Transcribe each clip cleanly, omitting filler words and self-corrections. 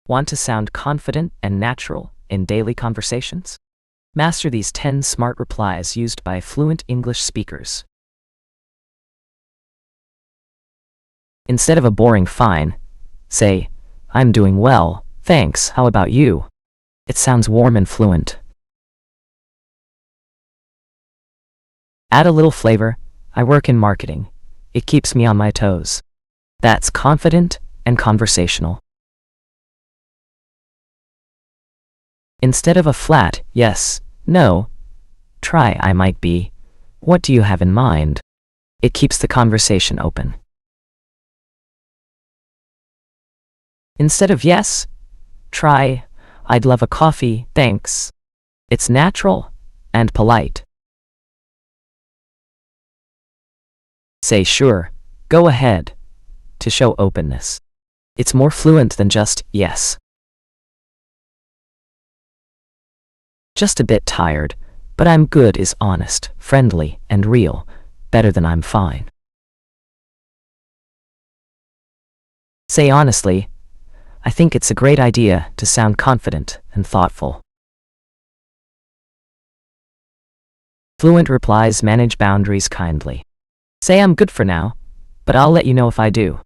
Want to sound confident and natural in daily conversations? Master these 10 smart replies used by fluent English speakers. Instead of a boring fine, say, "I'm doing well, thanks, how about you?" It sounds warm and fluent. Add a little flavor. "I work in marketing. It keeps me on my toes." That's confident and conversational. Instead of a flat yes, no, try "I might be. What do you have in mind?" It keeps the conversation open. Instead of yes, try "I'd love a coffee, thanks." It's natural and polite. Say "sure, go ahead" to show openness. It's more fluent than just yes. "Just a bit tired, but I'm good" is honest, friendly, and real, better than "I'm fine." Say honestly, "I think it's a great idea" to sound confident and thoughtful. Fluent replies manage boundaries kindly. Say "I'm good for now, but I'll let you know if I do."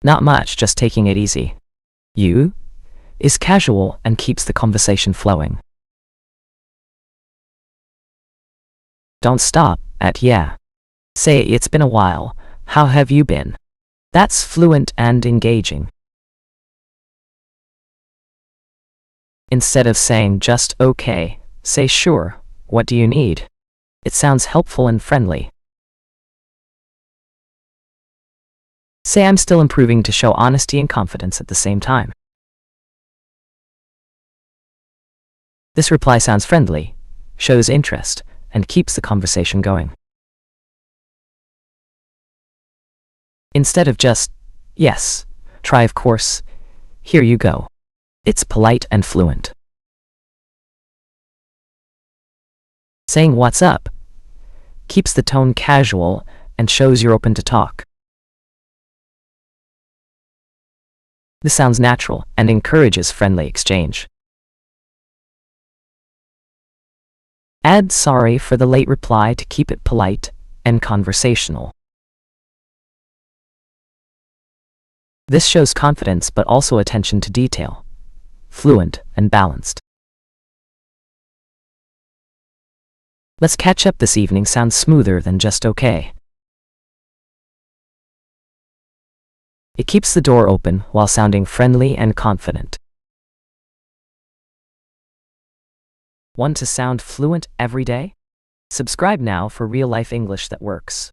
Not much, just taking it easy. You is casual and keeps the conversation flowing. Don't stop at "yeah." Say "It's been a while, how have you been?" That's fluent and engaging. Instead of saying just "okay," say "sure, what do you need?" It sounds helpful and friendly. Say "I'm still improving" to show honesty and confidence at the same time. This reply sounds friendly, shows interest, and keeps the conversation going. Instead of just yes, try "of course, here you go." It's polite and fluent. Saying "what's up" keeps the tone casual and shows you're open to talk. This sounds natural and encourages friendly exchange. Add "sorry" for the late reply to keep it polite and conversational. This shows confidence but also attention to detail, fluent and balanced. "Let's catch up this evening" sounds smoother than just "okay." It keeps the door open while sounding friendly and confident. Want to sound fluent every day? Subscribe now for real-life English that works.